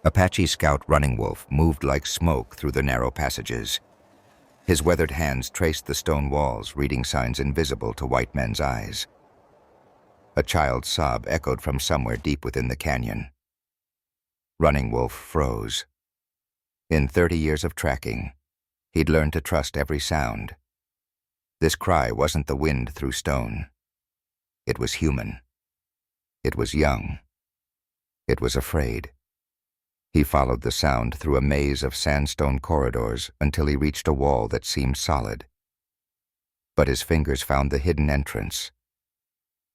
Apache Scout Running Wolf moved like smoke through the narrow passages. His weathered hands traced the stone walls, reading signs invisible to white men's eyes. A child's sob echoed from somewhere deep within the canyon. Running Wolf froze. In 30 years of tracking, he'd learned to trust every sound. This cry wasn't the wind through stone. It was human. It was young. It was afraid. He followed the sound through a maze of sandstone corridors until he reached a wall that seemed solid. But his fingers found the hidden entrance,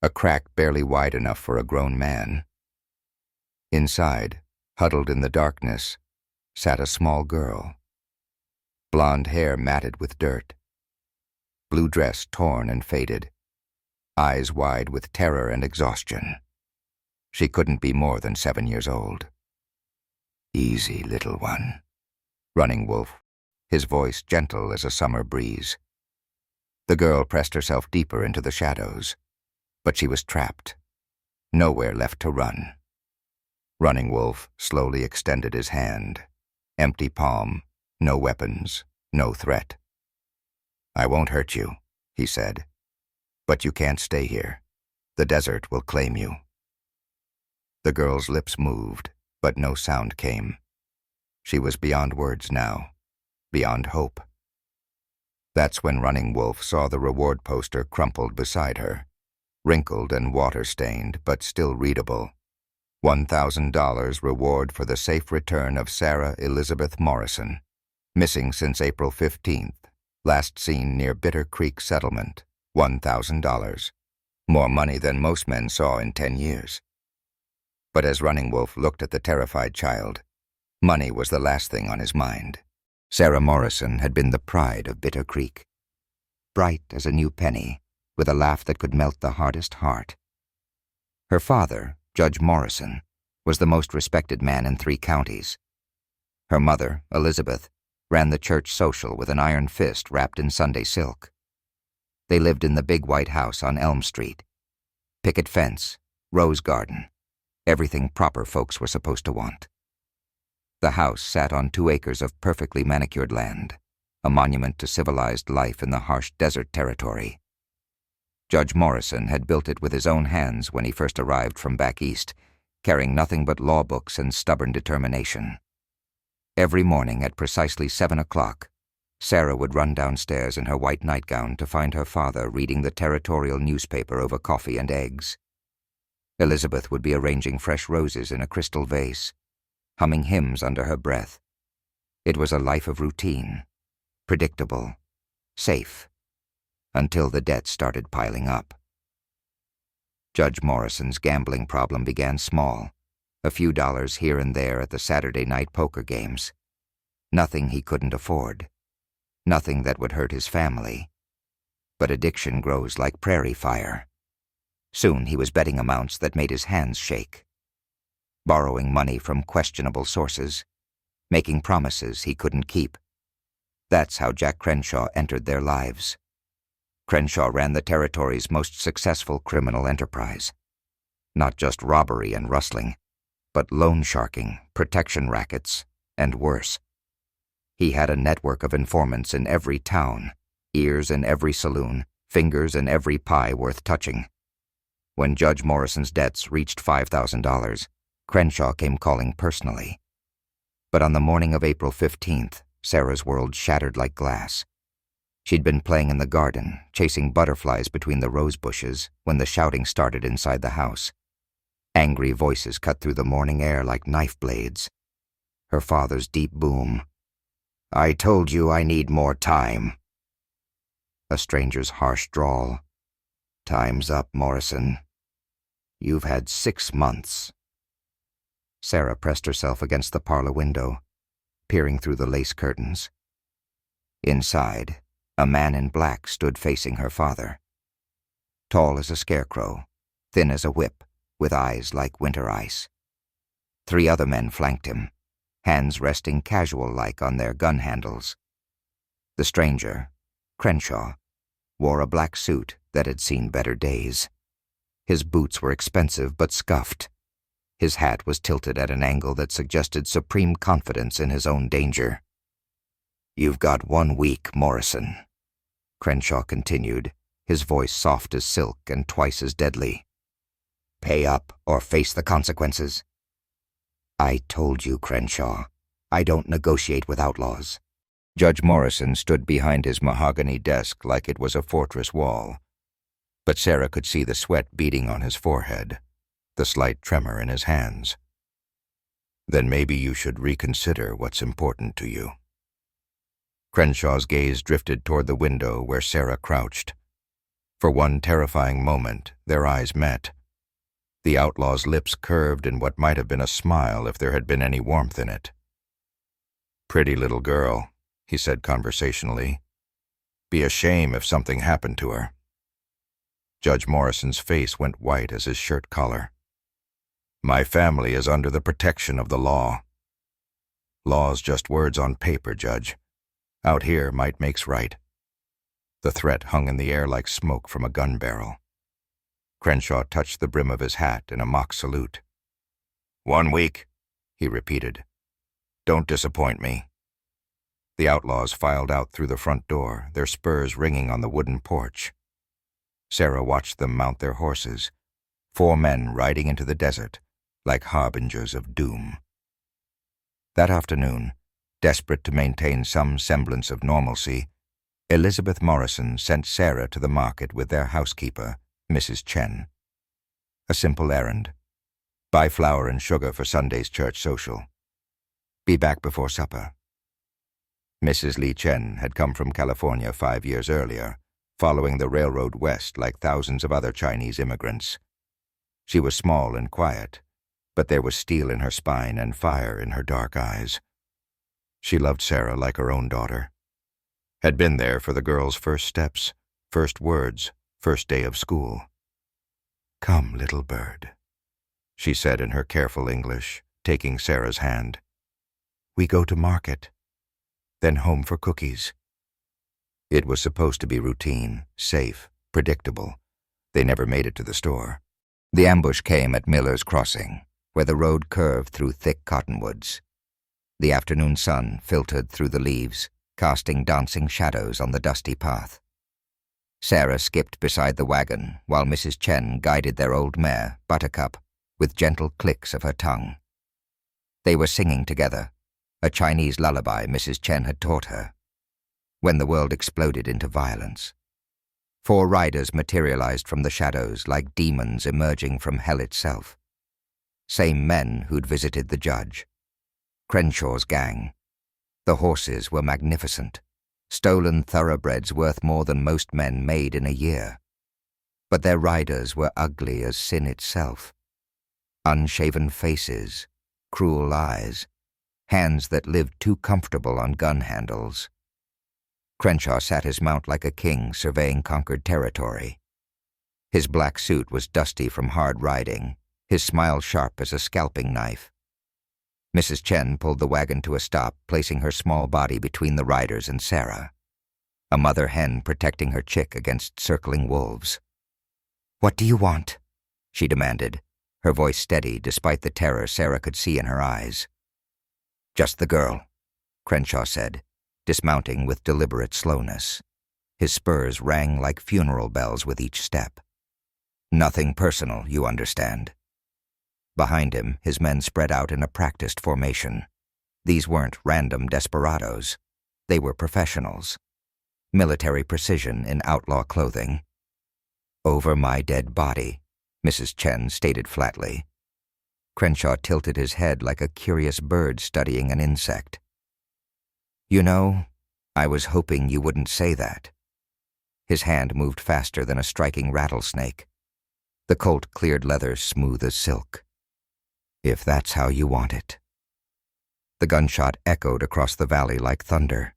a crack barely wide enough for a grown man. Inside, huddled in the darkness, sat a small girl. Blonde hair matted with dirt, blue dress torn and faded, eyes wide with terror and exhaustion. She couldn't be more than 7 years old. "Easy, little one," Running Wolf, his voice gentle as a summer breeze. The girl pressed herself deeper into the shadows, but she was trapped, nowhere left to run. Running Wolf slowly extended his hand, empty palm, no weapons, no threat. "I won't hurt you," he said, "but you can't stay here. The desert will claim you." The girl's lips moved, but no sound came. She was beyond words now, beyond hope. That's when Running Wolf saw the reward poster crumpled beside her, wrinkled and water-stained, but still readable. $1,000 reward for the safe return of Sarah Elizabeth Morrison, missing since April 15th, last seen near Bitter Creek Settlement. $1,000. More money than most men saw in 10 years. But as Running Wolf looked at the terrified child, money was the last thing on his mind. Sarah Morrison had been the pride of Bitter Creek. Bright as a new penny, with a laugh that could melt the hardest heart. Her father, Judge Morrison, was the most respected man in 3 counties. Her mother, Elizabeth, ran the church social with an iron fist wrapped in Sunday silk. They lived in the big white house on Elm Street. Picket fence, rose garden, everything proper folks were supposed to want. The house sat on 2 acres of perfectly manicured land, a monument to civilized life in the harsh desert territory. Judge Morrison had built it with his own hands when he first arrived from back east, carrying nothing but law books and stubborn determination. Every morning at precisely 7 o'clock, Sarah would run downstairs in her white nightgown to find her father reading the territorial newspaper over coffee and eggs. Elizabeth would be arranging fresh roses in a crystal vase, humming hymns under her breath. It was a life of routine, predictable, safe, until the debt started piling up. Judge Morrison's gambling problem began small, a few dollars here and there at the Saturday night poker games. Nothing he couldn't afford, nothing that would hurt his family. But addiction grows like prairie fire. Soon he was betting amounts that made his hands shake, borrowing money from questionable sources, making promises he couldn't keep. That's how Jack Crenshaw entered their lives. Crenshaw ran the territory's most successful criminal enterprise. Not just robbery and rustling, but loan sharking, protection rackets, and worse. He had a network of informants in every town, ears in every saloon, fingers in every pie worth touching. When Judge Morrison's debts reached $5,000, Crenshaw came calling personally. But on the morning of April 15th, Sarah's world shattered like glass. She'd been playing in the garden, chasing butterflies between the rose bushes, when the shouting started inside the house. Angry voices cut through the morning air like knife blades. Her father's deep boom. "I told you I need more time." A stranger's harsh drawl. "Time's up, Morrison. You've had 6 months." Sarah pressed herself against the parlor window, peering through the lace curtains. Inside, a man in black stood facing her father. Tall as a scarecrow, thin as a whip, with eyes like winter ice. 3 other men flanked him, hands resting casual-like on their gun handles. The stranger, Crenshaw, wore a black suit that had seen better days. His boots were expensive but scuffed. His hat was tilted at an angle that suggested supreme confidence in his own danger. "You've got 1 week, Morrison," Crenshaw continued, his voice soft as silk and twice as deadly. "Pay up or face the consequences." "I told you, Crenshaw, I don't negotiate with outlaws." Judge Morrison stood behind his mahogany desk like it was a fortress wall, but Sarah could see the sweat beading on his forehead, the slight tremor in his hands. "Then maybe you should reconsider what's important to you." Crenshaw's gaze drifted toward the window where Sarah crouched. For one terrifying moment, their eyes met. The outlaw's lips curved in what might have been a smile if there had been any warmth in it. "Pretty little girl," he said conversationally. "Be a shame if something happened to her." Judge Morrison's face went white as his shirt collar. "My family is under the protection of the law." "Law's just words on paper, Judge. Out here, might makes right." The threat hung in the air like smoke from a gun barrel. Crenshaw touched the brim of his hat in a mock salute. "1 week," he repeated. "Don't disappoint me." The outlaws filed out through the front door, their spurs ringing on the wooden porch. Sarah watched them mount their horses, 4 men riding into the desert like harbingers of doom. That afternoon, desperate to maintain some semblance of normalcy, Elizabeth Morrison sent Sarah to the market with their housekeeper, Mrs. Chen. A simple errand. Buy flour and sugar for Sunday's church social. Be back before supper. Mrs. Li Chen had come from California 5 years earlier, following the railroad west like thousands of other Chinese immigrants. She was small and quiet, but there was steel in her spine and fire in her dark eyes. She loved Sarah like her own daughter. Had been there for the girl's first steps, first words, first day of school. "Come, little bird," she said in her careful English, taking Sarah's hand. "We go to market, then home for cookies." It was supposed to be routine, safe, predictable. They never made it to the store. The ambush came at Miller's Crossing, where the road curved through thick cottonwoods. The afternoon sun filtered through the leaves, casting dancing shadows on the dusty path. Sarah skipped beside the wagon while Mrs. Chen guided their old mare, Buttercup, with gentle clicks of her tongue. They were singing together, a Chinese lullaby Mrs. Chen had taught her. When the world exploded into violence, 4 riders materialized from the shadows like demons emerging from hell itself. Same men who'd visited the judge. Crenshaw's gang. The horses were magnificent, stolen thoroughbreds worth more than most men made in a year. But their riders were ugly as sin itself. Unshaven faces, cruel eyes, hands that lived too comfortable on gun handles. Crenshaw sat his mount like a king surveying conquered territory. His black suit was dusty from hard riding, his smile sharp as a scalping knife. Mrs. Chen pulled the wagon to a stop, placing her small body between the riders and Sarah, a mother hen protecting her chick against circling wolves. "What do you want?" she demanded, her voice steady despite the terror Sarah could see in her eyes. "Just the girl," Crenshaw said, dismounting with deliberate slowness. His spurs rang like funeral bells with each step. "Nothing personal, you understand." Behind him, his men spread out in a practiced formation. These weren't random desperados. They were professionals. Military precision in outlaw clothing. "Over my dead body," Mrs. Chen stated flatly. Crenshaw tilted his head like a curious bird studying an insect. "You know, I was hoping you wouldn't say that." His hand moved faster than a striking rattlesnake. The Colt cleared leather smooth as silk. "If that's how you want it." The gunshot echoed across the valley like thunder.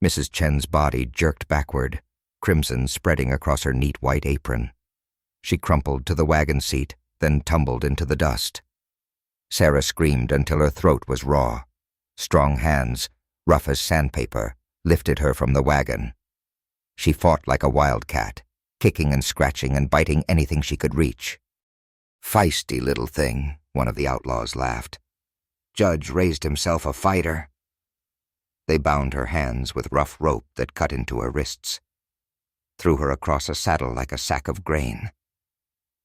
Mrs. Chen's body jerked backward, crimson spreading across her neat white apron. She crumpled to the wagon seat, then tumbled into the dust. Sarah screamed until her throat was raw. Strong hands, rough as sandpaper, lifted her from the wagon. She fought like a wildcat, kicking and scratching and biting anything she could reach. "Feisty little thing," one of the outlaws laughed. Judge raised himself a fighter. They bound her hands with rough rope that cut into her wrists, threw her across a saddle like a sack of grain.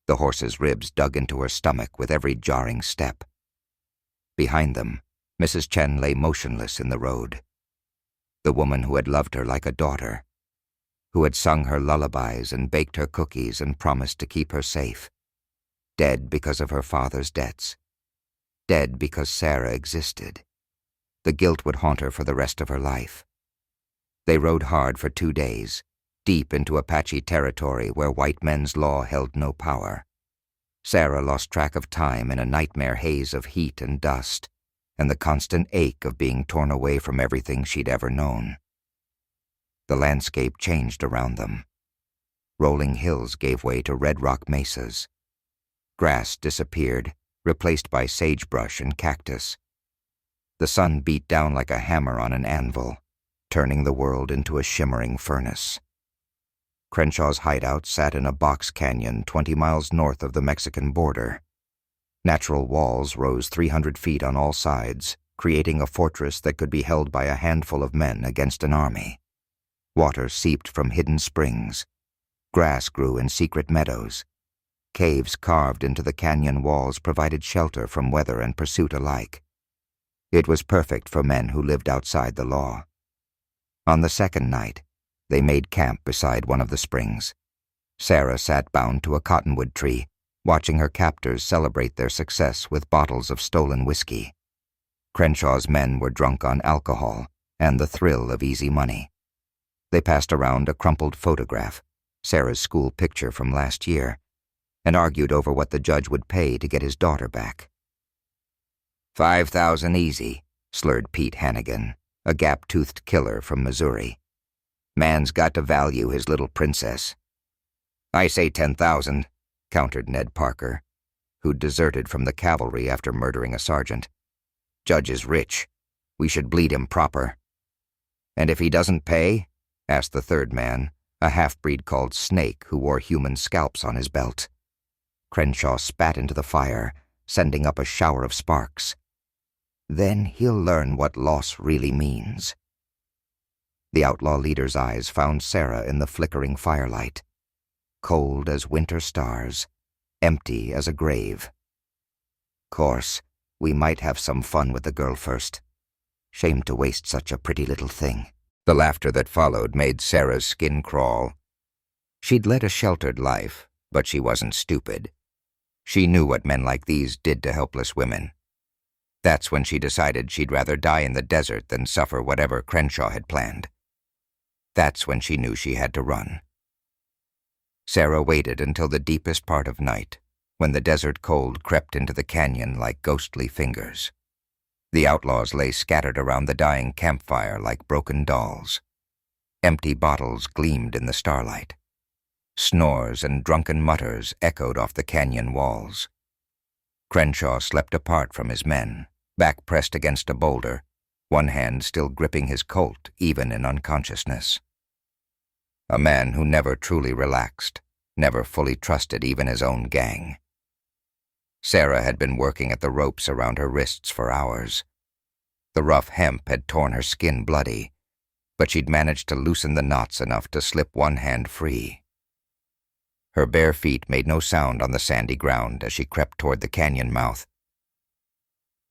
The horse's ribs dug into her stomach with every jarring step. Behind them, Mrs. Chen lay motionless in the road. The woman who had loved her like a daughter, who had sung her lullabies and baked her cookies and promised to keep her safe, dead because of her father's debts, dead because Sarah existed. The guilt would haunt her for the rest of her life. They rode hard for 2 days, deep into Apache territory where white men's law held no power. Sarah lost track of time in a nightmare haze of heat and dust, and the constant ache of being torn away from everything she'd ever known. The landscape changed around them. Rolling hills gave way to red rock mesas. Grass disappeared, replaced by sagebrush and cactus. The sun beat down like a hammer on an anvil, turning the world into a shimmering furnace. Crenshaw's hideout sat in a box canyon 20 miles north of the Mexican border. Natural walls rose 300 feet on all sides, creating a fortress that could be held by a handful of men against an army. Water seeped from hidden springs. Grass grew in secret meadows. Caves carved into the canyon walls provided shelter from weather and pursuit alike. It was perfect for men who lived outside the law. On the second night, they made camp beside one of the springs. Sarah sat bound to a cottonwood tree, watching her captors celebrate their success with bottles of stolen whiskey. Crenshaw's men were drunk on alcohol and the thrill of easy money. They passed around a crumpled photograph, Sarah's school picture from last year, and argued over what the judge would pay to get his daughter back. $5,000 easy, slurred Pete Hannigan, a gap-toothed killer from Missouri. Man's got to value his little princess. I say 10,000, countered Ned Parker, who'd deserted from the cavalry after murdering a sergeant. Judge is rich. We should bleed him proper. And if he doesn't pay? Asked the third man, a half-breed called Snake who wore human scalps on his belt. Crenshaw spat into the fire, sending up a shower of sparks. Then he'll learn what loss really means. The outlaw leader's eyes found Sarah in the flickering firelight, cold as winter stars, empty as a grave. Course, we might have some fun with the girl first. Shame to waste such a pretty little thing. The laughter that followed made Sarah's skin crawl. She'd led a sheltered life, but she wasn't stupid. She knew what men like these did to helpless women. That's when she decided she'd rather die in the desert than suffer whatever Crenshaw had planned. That's when she knew she had to run. Sarah waited until the deepest part of night, when the desert cold crept into the canyon like ghostly fingers. The outlaws lay scattered around the dying campfire like broken dolls. Empty bottles gleamed in the starlight. Snores and drunken mutters echoed off the canyon walls. Crenshaw slept apart from his men, back pressed against a boulder, one hand still gripping his Colt even in unconsciousness. A man who never truly relaxed, never fully trusted even his own gang. Sarah had been working at the ropes around her wrists for hours. The rough hemp had torn her skin bloody, but she'd managed to loosen the knots enough to slip one hand free. Her bare feet made no sound on the sandy ground as she crept toward the canyon mouth.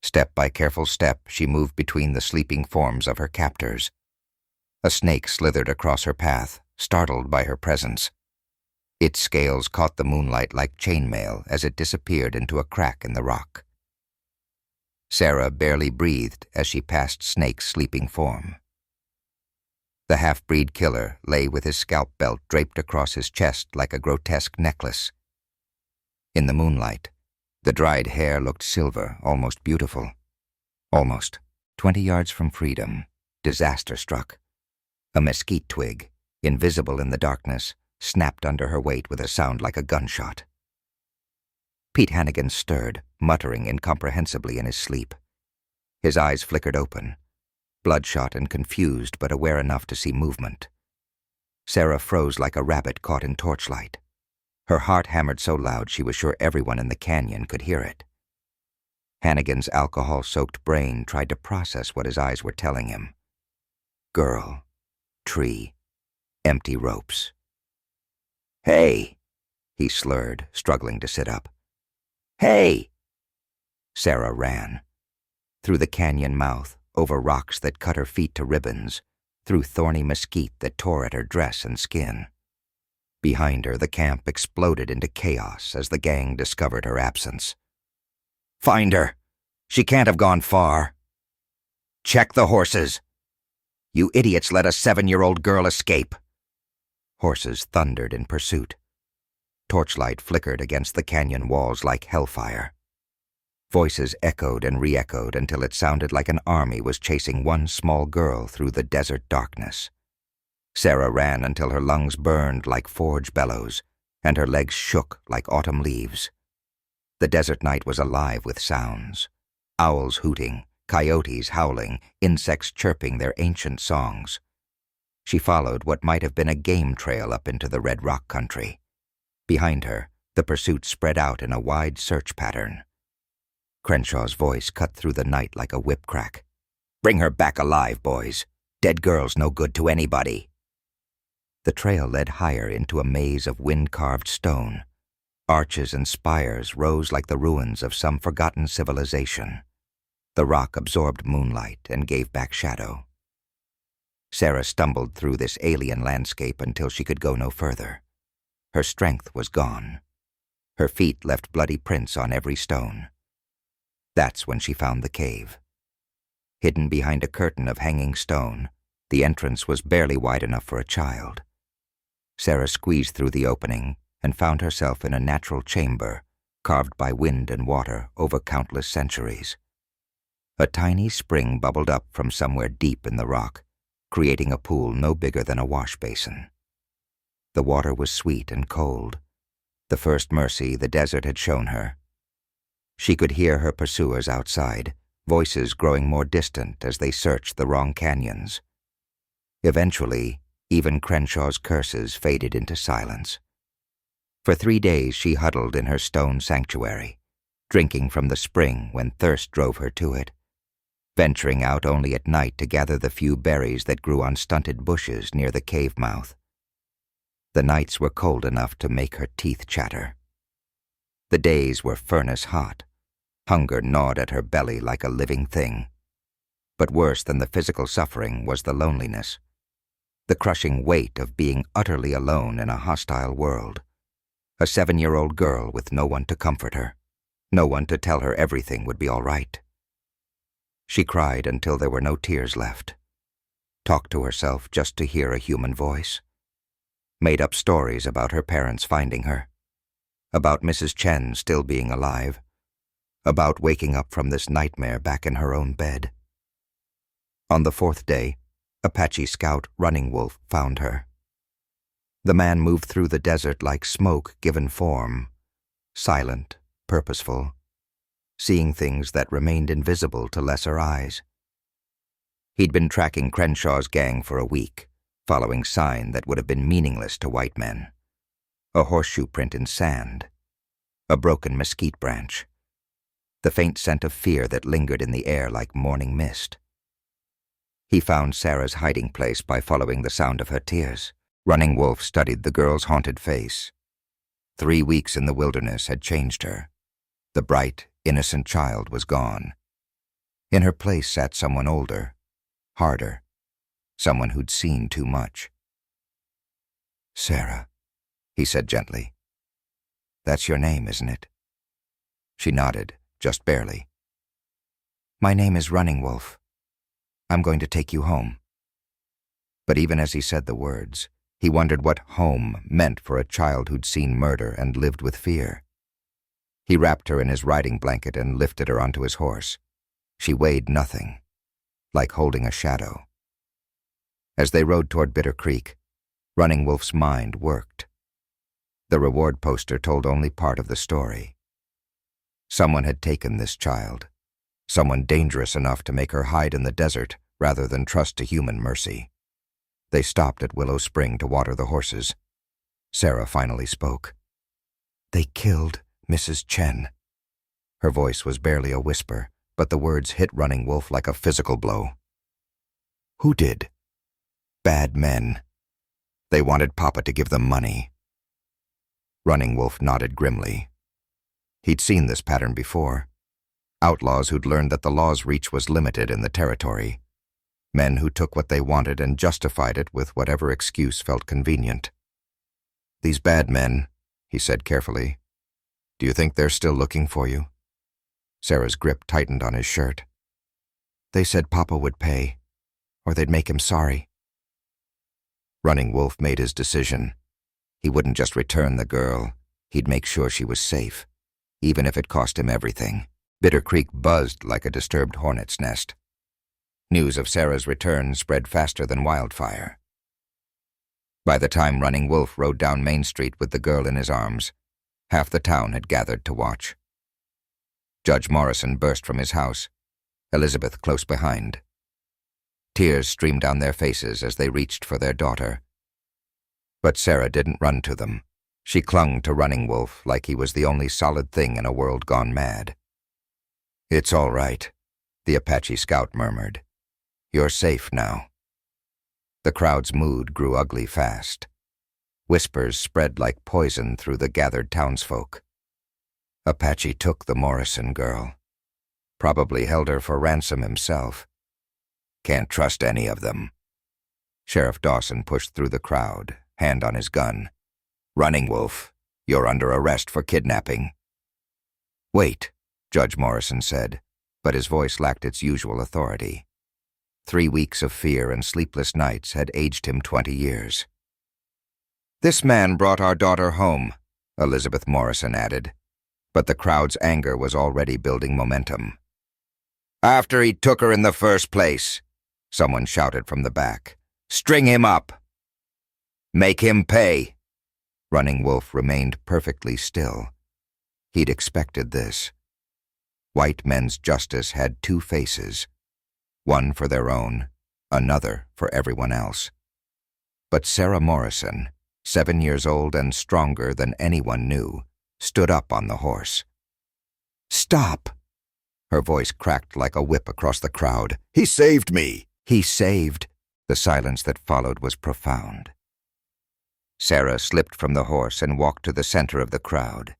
Step by careful step, she moved between the sleeping forms of her captors. A snake slithered across her path, startled by her presence. Its scales caught the moonlight like chainmail as it disappeared into a crack in the rock. Sarah barely breathed as she passed Snake's sleeping form. The half-breed killer lay with his scalp belt draped across his chest like a grotesque necklace. In the moonlight, the dried hair looked silver, almost beautiful. Almost. 20 yards from freedom, disaster struck. A mesquite twig, invisible in the darkness, snapped under her weight with a sound like a gunshot. Pete Hannigan stirred, muttering incomprehensibly in his sleep. His eyes flickered open, bloodshot and confused but aware enough to see movement. Sarah froze like a rabbit caught in torchlight. Her heart hammered so loud she was sure everyone in the canyon could hear it. Hannigan's alcohol-soaked brain tried to process what his eyes were telling him. Girl, tree, empty ropes. "Hey!" he slurred, struggling to sit up. "Hey!" Sarah ran. Through the canyon mouth, over rocks that cut her feet to ribbons, through thorny mesquite that tore at her dress and skin. Behind her, the camp exploded into chaos as the gang discovered her absence. "Find her! She can't have gone far. Check the horses! You idiots let a 7-year-old girl escape!" Horses thundered in pursuit. Torchlight flickered against the canyon walls like hellfire. Voices echoed and re-echoed until it sounded like an army was chasing one small girl through the desert darkness. Sarah ran until her lungs burned like forge bellows, and her legs shook like autumn leaves. The desert night was alive with sounds. Owls hooting, coyotes howling, insects chirping their ancient songs. She followed what might have been a game trail up into the red rock country. Behind her, the pursuit spread out in a wide search pattern. Crenshaw's voice cut through the night like a whip crack. "Bring her back alive, boys. Dead girl's no good to anybody." The trail led higher into a maze of wind-carved stone. Arches and spires rose like the ruins of some forgotten civilization. The rock absorbed moonlight and gave back shadow. Sarah stumbled through this alien landscape until she could go no further. Her strength was gone. Her feet left bloody prints on every stone. That's when she found the cave. Hidden behind a curtain of hanging stone, the entrance was barely wide enough for a child. Sarah squeezed through the opening and found herself in a natural chamber, carved by wind and water over countless centuries. A tiny spring bubbled up from somewhere deep in the rock, creating a pool no bigger than a wash basin. The water was sweet and cold, the first mercy the desert had shown her. She could hear her pursuers outside, voices growing more distant as they searched the wrong canyons. Eventually, even Crenshaw's curses faded into silence. For 3 days she huddled in her stone sanctuary, drinking from the spring when thirst drove her to it, venturing out only at night to gather the few berries that grew on stunted bushes near the cave mouth. The nights were cold enough to make her teeth chatter. The days were furnace hot. Hunger gnawed at her belly like a living thing. But worse than the physical suffering was the loneliness. The crushing weight of being utterly alone in a hostile world. A 7-year-old girl with no one to comfort her. No one to tell her everything would be all right. She cried until there were no tears left. Talked to herself just to hear a human voice. Made up stories about her parents finding her. About Mrs. Chen still being alive. About waking up from this nightmare back in her own bed. On the 4th day, Apache scout Running Wolf found her. The man moved through the desert like smoke given form, silent, purposeful, seeing things that remained invisible to lesser eyes. He'd been tracking Crenshaw's gang for a week, following sign that would have been meaningless to white men. A horseshoe print in sand, a broken mesquite branch, the faint scent of fear that lingered in the air like morning mist. He found Sarah's hiding place by following the sound of her tears. Running Wolf studied the girl's haunted face. 3 weeks in the wilderness had changed her. The bright, innocent child was gone. In her place sat someone older, harder, someone who'd seen too much. "Sarah," he said gently. "That's your name, isn't it?" She nodded, just barely. "My name is Running Wolf. I'm going to take you home." But even as he said the words, he wondered what home meant for a child who'd seen murder and lived with fear. He wrapped her in his riding blanket and lifted her onto his horse. She weighed nothing, like holding a shadow. As they rode toward Bitter Creek, Running Wolf's mind worked. The reward poster told only part of the story. Someone had taken this child, someone dangerous enough to make her hide in the desert rather than trust to human mercy. They stopped at Willow Spring to water the horses. Sarah finally spoke. "They killed Mrs. Chen." Her voice was barely a whisper, but the words hit Running Wolf like a physical blow. Who did? Bad men. They wanted Papa to give them money. Running Wolf nodded grimly. He'd seen this pattern before. Outlaws who'd learned that the law's reach was limited in the territory. Men who took what they wanted and justified it with whatever excuse felt convenient. These bad men, he said carefully. Do you think they're still looking for you? Sarah's grip tightened on his shirt. They said Papa would pay, or they'd make him sorry. Running Wolf made his decision. He wouldn't just return the girl. He'd make sure she was safe, even if it cost him everything. Bitter Creek buzzed like a disturbed hornet's nest. News of Sarah's return spread faster than wildfire. By the time Running Wolf rode down Main Street with the girl in his arms, half the town had gathered to watch. Judge Morrison burst from his house, Elizabeth close behind. Tears streamed down their faces as they reached for their daughter. But Sarah didn't run to them. She clung to Running Wolf like he was the only solid thing in a world gone mad. It's all right, the Apache scout murmured. You're safe now. The crowd's mood grew ugly fast. Whispers spread like poison through the gathered townsfolk. Apache took the Morrison girl. Probably held her for ransom himself. Can't trust any of them. Sheriff Dawson pushed through the crowd, hand on his gun. Running Wolf, you're under arrest for kidnapping. Wait, Judge Morrison said, but his voice lacked its usual authority. 3 weeks of fear and sleepless nights had aged him 20 years. This man brought our daughter home, Elizabeth Morrison added, but the crowd's anger was already building momentum. After he took her in the first place, someone shouted from the back. String him up. Make him pay. Running Wolf remained perfectly still. He'd expected this. White men's justice had 2 faces, one for their own, another for everyone else. But Sarah Morrison, 7 years old and stronger than anyone knew, stood up on the horse. Stop! Her voice cracked like a whip across the crowd. He saved me! He saved. The silence that followed was profound. Sarah slipped from the horse and walked to the center of the crowd.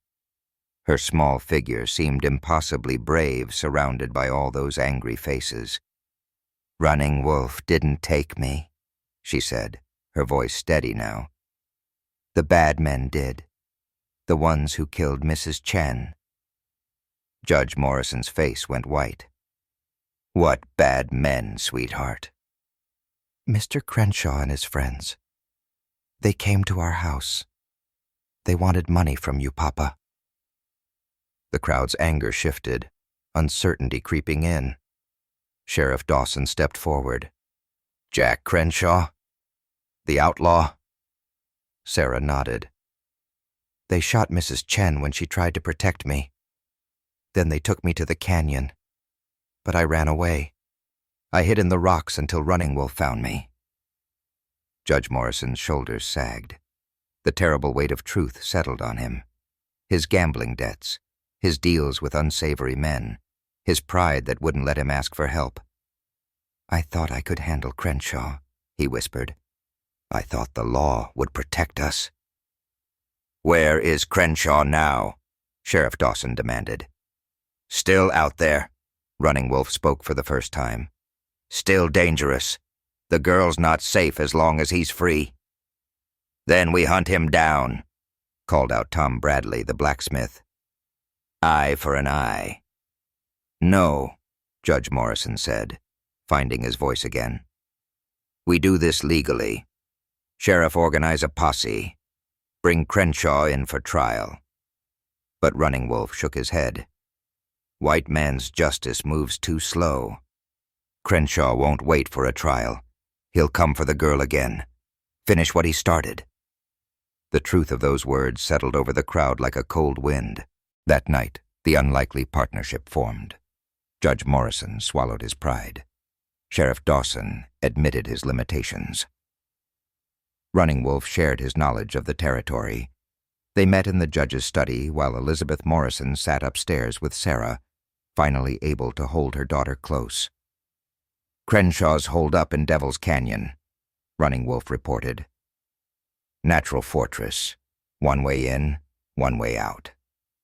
Her small figure seemed impossibly brave, surrounded by all those angry faces. Running Wolf didn't take me, she said, her voice steady now. The bad men did. The ones who killed Mrs. Chen. Judge Morrison's face went white. What bad men, sweetheart? Mr. Crenshaw and his friends. They came to our house. They wanted money from you, Papa. The crowd's anger shifted, uncertainty creeping in. Sheriff Dawson stepped forward. Jack Crenshaw? The outlaw? Sarah nodded. They shot Mrs. Chen when she tried to protect me. Then they took me to the canyon. But I ran away. I hid in the rocks until Running Wolf found me. Judge Morrison's shoulders sagged. The terrible weight of truth settled on him. His gambling debts, his deals with unsavory men, his pride that wouldn't let him ask for help. I thought I could handle Crenshaw, he whispered. I thought the law would protect us. Where is Crenshaw now? Sheriff Dawson demanded. Still out there, Running Wolf spoke for the first time. Still dangerous. The girl's not safe as long as he's free. Then we hunt him down, called out Tom Bradley, the blacksmith. Eye for an eye. No, Judge Morrison said, finding his voice again. We do this legally. Sheriff, organize a posse. Bring Crenshaw in for trial. But Running Wolf shook his head. White man's justice moves too slow. Crenshaw won't wait for a trial. He'll come for the girl again. Finish what he started. The truth of those words settled over the crowd like a cold wind. That night, the unlikely partnership formed. Judge Morrison swallowed his pride. Sheriff Dawson admitted his limitations. Running Wolf shared his knowledge of the territory. They met in the judge's study while Elizabeth Morrison sat upstairs with Sarah, finally able to hold her daughter close. "Crenshaw's holed up in Devil's Canyon," Running Wolf reported. "Natural fortress. One way in, one way out.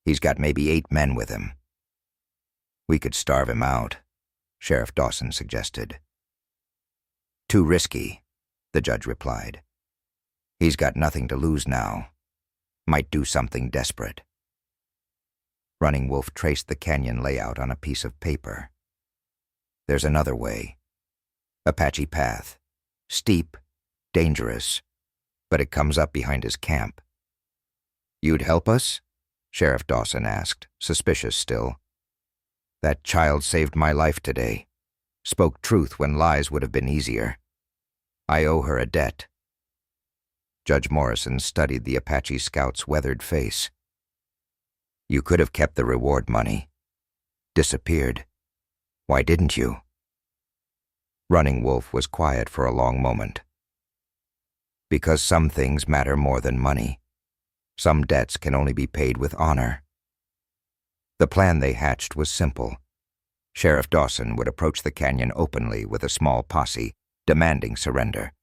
He's got maybe 8 men with him." "We could starve him out," Sheriff Dawson suggested. "Too risky," the judge replied. "He's got nothing to lose now. Might do something desperate." Running Wolf traced the canyon layout on a piece of paper. "There's another way. Apache path. Steep, dangerous, but it comes up behind his camp." "You'd help us?" Sheriff Dawson asked, suspicious still. "That child saved my life today. Spoke truth when lies would have been easier. I owe her a debt." Judge Morrison studied the Apache scout's weathered face. "You could have kept the reward money. Disappeared. Why didn't you?" Running Wolf was quiet for a long moment. "Because some things matter more than money. Some debts can only be paid with honor." The plan they hatched was simple. Sheriff Dawson would approach the canyon openly with a small posse, demanding surrender.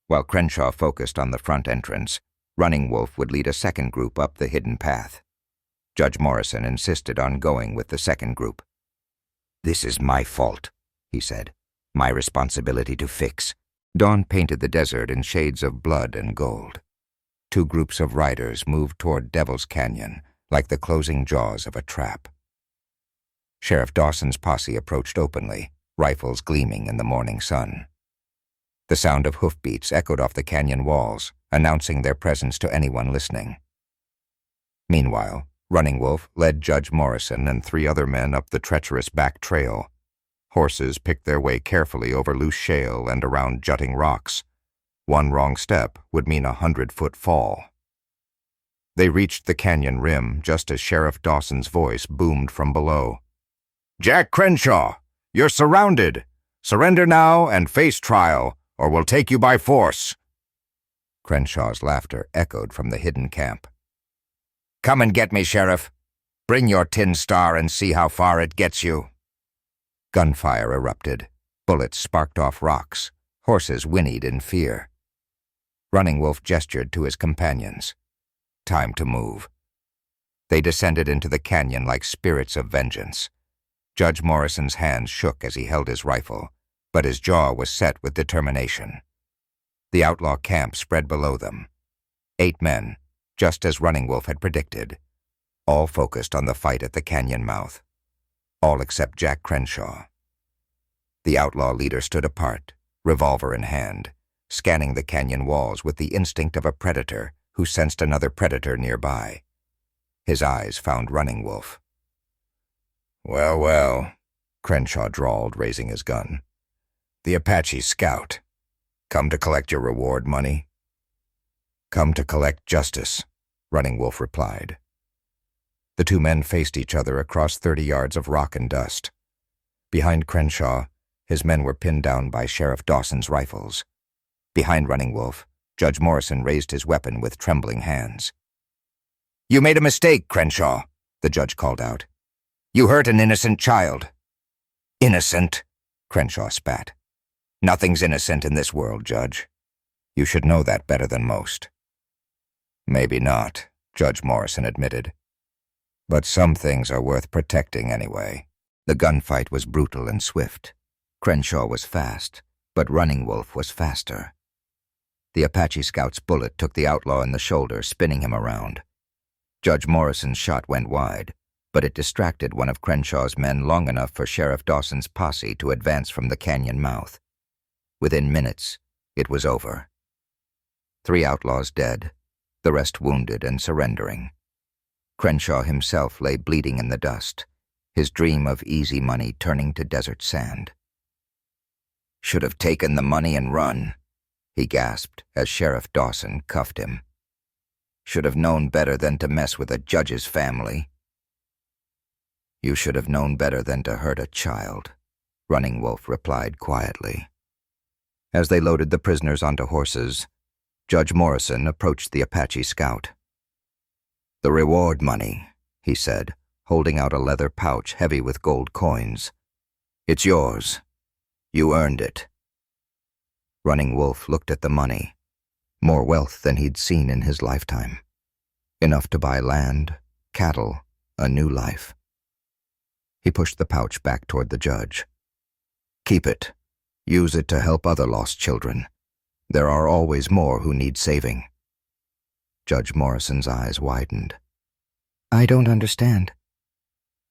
While Crenshaw focused on the front entrance, Running Wolf would lead a second group up the hidden path. Judge Morrison insisted on going with the second group. "This is my fault," he said. "My responsibility to fix." Dawn painted the desert in shades of blood and gold. 2 groups of riders moved toward Devil's Canyon, like the closing jaws of a trap. Sheriff Dawson's posse approached openly, rifles gleaming in the morning sun. The sound of hoofbeats echoed off the canyon walls, announcing their presence to anyone listening. Meanwhile, Running Wolf led Judge Morrison and 3 other men up the treacherous back trail. Horses picked their way carefully over loose shale and around jutting rocks. One wrong step would mean a 100-foot fall. They reached the canyon rim just as Sheriff Dawson's voice boomed from below. "Jack Crenshaw, you're surrounded. Surrender now and face trial, or we'll take you by force." Crenshaw's laughter echoed from the hidden camp. "Come and get me, Sheriff. Bring your tin star and see how far it gets you." Gunfire erupted. Bullets sparked off rocks. Horses whinnied in fear. Running Wolf gestured to his companions. Time to move. They descended into the canyon like spirits of vengeance. Judge Morrison's hands shook as he held his rifle, but his jaw was set with determination. The outlaw camp spread below them. 8 men, just as Running Wolf had predicted, all focused on the fight at the canyon mouth. All except Jack Crenshaw. The outlaw leader stood apart, revolver in hand, scanning the canyon walls with the instinct of a predator who sensed another predator nearby. His eyes found Running Wolf. "Well, well," Crenshaw drawled, raising his gun. "The Apache scout. Come to collect your reward money?" "Come to collect justice," Running Wolf replied. The 2 men faced each other across 30 yards of rock and dust. Behind Crenshaw, his men were pinned down by Sheriff Dawson's rifles. Behind Running Wolf, Judge Morrison raised his weapon with trembling hands. "You made a mistake, Crenshaw," the judge called out. "You hurt an innocent child." "Innocent?" Crenshaw spat. "Nothing's innocent in this world, Judge. You should know that better than most." "Maybe not," Judge Morrison admitted. "But some things are worth protecting anyway." The gunfight was brutal and swift. Crenshaw was fast, but Running Wolf was faster. The Apache scout's bullet took the outlaw in the shoulder, spinning him around. Judge Morrison's shot went wide, but it distracted one of Crenshaw's men long enough for Sheriff Dawson's posse to advance from the canyon mouth. Within minutes, it was over. 3 outlaws dead, the rest wounded and surrendering. Crenshaw himself lay bleeding in the dust, his dream of easy money turning to desert sand. "Should have taken the money and run," he gasped as Sheriff Dawson cuffed him. "Should have known better than to mess with a judge's family." "You should have known better than to hurt a child," Running Wolf replied quietly. As they loaded the prisoners onto horses, Judge Morrison approached the Apache scout. "The reward money," he said, holding out a leather pouch heavy with gold coins. "It's yours. You earned it." Running Wolf looked at the money. More wealth than he'd seen in his lifetime. Enough to buy land, cattle, a new life. He pushed the pouch back toward the judge. "Keep it. Use it to help other lost children. There are always more who need saving." Judge Morrison's eyes widened. "I don't understand."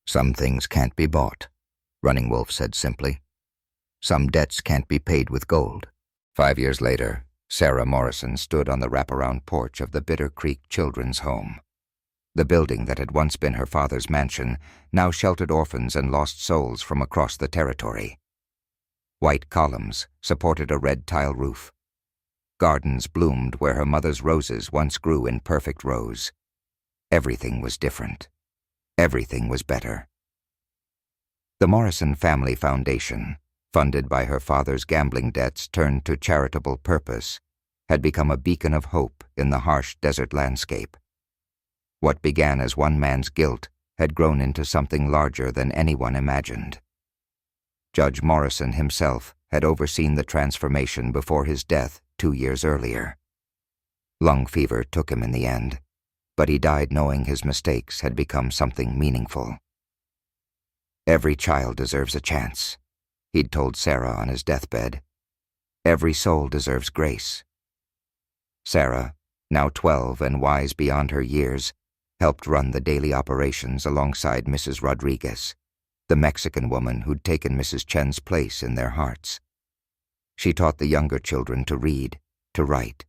"Some things can't be bought," Running Wolf said simply. "Some debts can't be paid with gold." 5 years later, Sarah Morrison stood on the wraparound porch of the Bitter Creek Children's Home. The building that had once been her father's mansion now sheltered orphans and lost souls from across the territory. White columns supported a red tile roof. Gardens bloomed where her mother's roses once grew in perfect rows. Everything was different. Everything was better. The Morrison Family Foundation, funded by her father's gambling debts turned to charitable purpose, had become a beacon of hope in the harsh desert landscape. What began as one man's guilt had grown into something larger than anyone imagined. Judge Morrison himself had overseen the transformation before his death 2 years earlier. Lung fever took him in the end, but he died knowing his mistakes had become something meaningful. "Every child deserves a chance," he'd told Sarah on his deathbed. "Every soul deserves grace." Sarah, now 12 and wise beyond her years, helped run the daily operations alongside Mrs. Rodriguez, the Mexican woman who'd taken Mrs. Chen's place in their hearts. She taught the younger children to read, to write,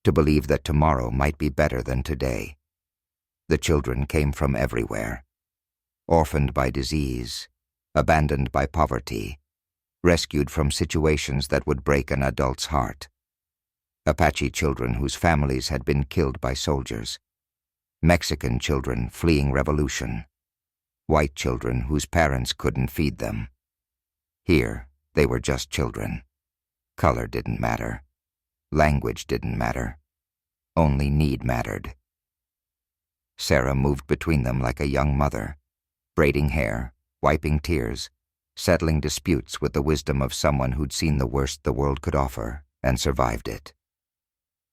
to believe that tomorrow might be better than today. The children came from everywhere. Orphaned by disease, abandoned by poverty, rescued from situations that would break an adult's heart. Apache children whose families had been killed by soldiers. Mexican children fleeing revolution. White children whose parents couldn't feed them. Here, they were just children. Color didn't matter. Language didn't matter. Only need mattered. Sarah moved between them like a young mother, braiding hair, wiping tears, settling disputes with the wisdom of someone who'd seen the worst the world could offer and survived it.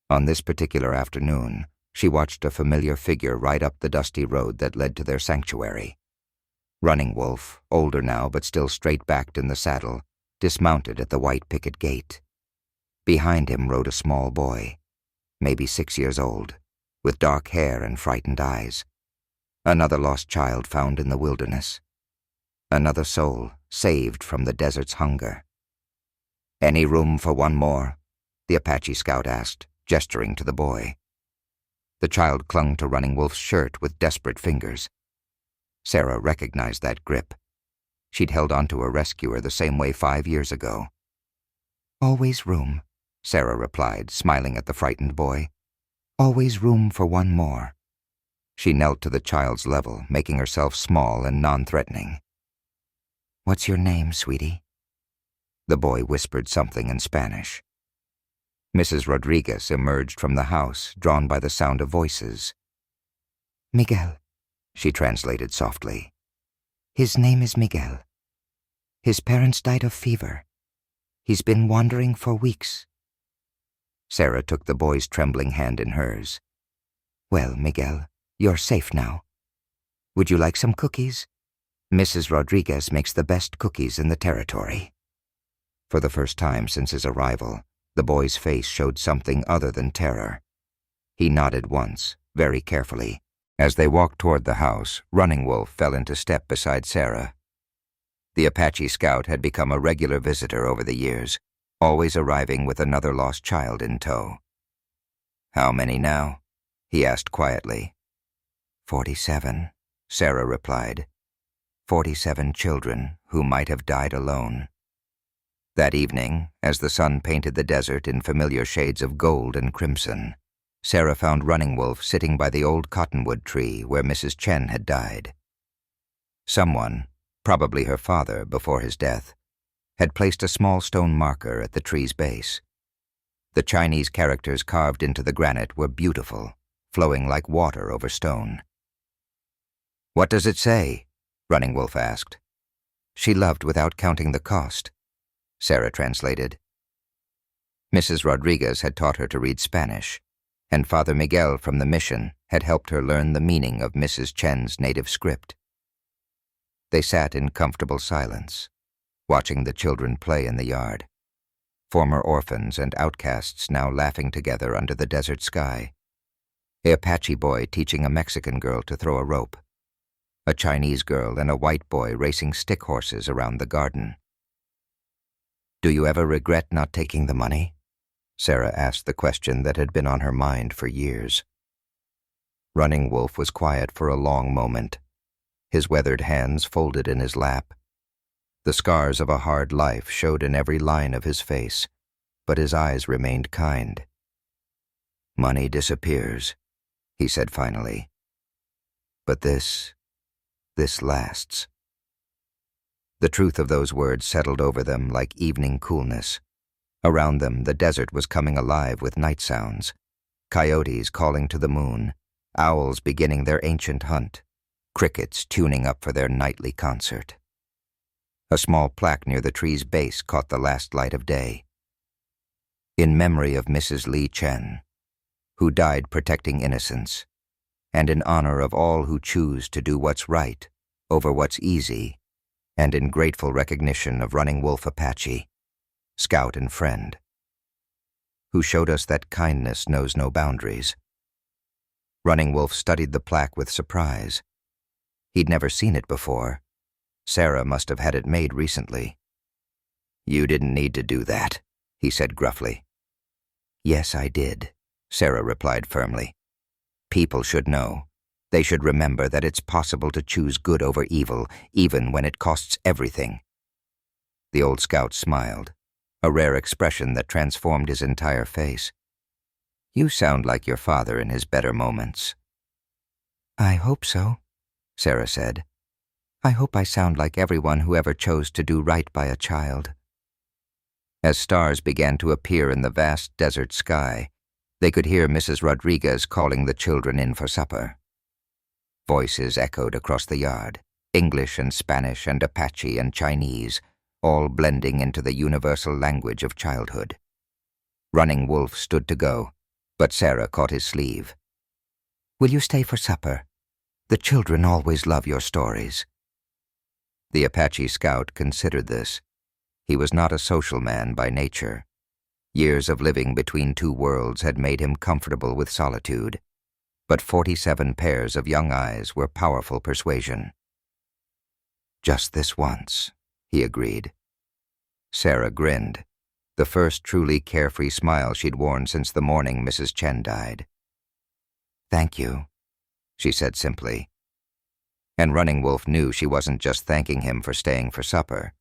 On this particular afternoon, she watched a familiar figure ride up the dusty road that led to their sanctuary. Running Wolf, older now but still straight-backed in the saddle, dismounted at the white picket gate. Behind him rode a small boy, maybe 6 years old, with dark hair and frightened eyes. Another lost child found in the wilderness. Another soul saved from the desert's hunger. "Any room for one more?" the Apache scout asked, gesturing to the boy. The child clung to Running Wolf's shirt with desperate fingers. Sarah recognized that grip. She'd held onto her rescuer the same way 5 years ago. "Always room," Sarah replied, smiling at the frightened boy. "Always room for one more." She knelt to the child's level, making herself small and non-threatening. "What's your name, sweetie?" The boy whispered something in Spanish. Mrs. Rodriguez emerged from the house, drawn by the sound of voices. "Miguel," she translated softly. "His name is Miguel. His parents died of fever. He's been wandering for weeks." Sarah took the boy's trembling hand in hers. "Well, Miguel, you're safe now. Would you like some cookies? Mrs. Rodriguez makes the best cookies in the territory." For the first time since his arrival, the boy's face showed something other than terror. He nodded once, very carefully. As they walked toward the house, Running Wolf fell into step beside Sarah. The Apache scout had become a regular visitor over the years, always arriving with another lost child in tow. "How many now?" he asked quietly. 47, Sarah replied. 47 children who might have died alone. That evening, as the sun painted the desert in familiar shades of gold and crimson, Sarah found Running Wolf sitting by the old cottonwood tree where Mrs. Chen had died. Someone, probably her father before his death, had placed a small stone marker at the tree's base. The Chinese characters carved into the granite were beautiful, flowing like water over stone. "What does it say?" Running Wolf asked. "She loved without counting the cost," Sarah translated. Mrs. Rodriguez had taught her to read Spanish, and Father Miguel from the mission had helped her learn the meaning of Mrs. Chen's native script. They sat in comfortable silence, watching the children play in the yard, former orphans and outcasts now laughing together under the desert sky. A Apache boy teaching a Mexican girl to throw a rope, a Chinese girl and a white boy racing stick horses around the garden. "Do you ever regret not taking the money?" Sarah asked the question that had been on her mind for years. Running Wolf was quiet for a long moment, his weathered hands folded in his lap. The scars of a hard life showed in every line of his face, but his eyes remained kind. "Money disappears," he said finally. "But this lasts." The truth of those words settled over them like evening coolness. Around them, the desert was coming alive with night sounds. Coyotes calling to the moon, owls beginning their ancient hunt, crickets tuning up for their nightly concert. A small plaque near the tree's base caught the last light of day. "In memory of Mrs. Lee Chen, who died protecting innocence, and in honor of all who choose to do what's right over what's easy, and in grateful recognition of Running Wolf Apache, scout and friend, who showed us that kindness knows no boundaries." Running Wolf studied the plaque with surprise. He'd never seen it before. Sarah must have had it made recently. "You didn't need to do that," he said gruffly. "Yes, I did," Sarah replied firmly. "People should know. They should remember that it's possible to choose good over evil, even when it costs everything." The old scout smiled, a rare expression that transformed his entire face. "You sound like your father in his better moments." "I hope so," Sarah said. "I hope I sound like everyone who ever chose to do right by a child." As stars began to appear in the vast desert sky, they could hear Mrs. Rodriguez calling the children in for supper. Voices echoed across the yard, English and Spanish and Apache and Chinese, all blending into the universal language of childhood. Running Wolf stood to go, but Sarah caught his sleeve. "Will you stay for supper? The children always love your stories." The Apache scout considered this. He was not a social man by nature. Years of living between two worlds had made him comfortable with solitude, but 47 pairs of young eyes were powerful persuasion. "Just this once," he agreed. Sarah grinned, the first truly carefree smile she'd worn since the morning Mrs. Chen died. "Thank you," she said simply. And Running Wolf knew she wasn't just thanking him for staying for supper.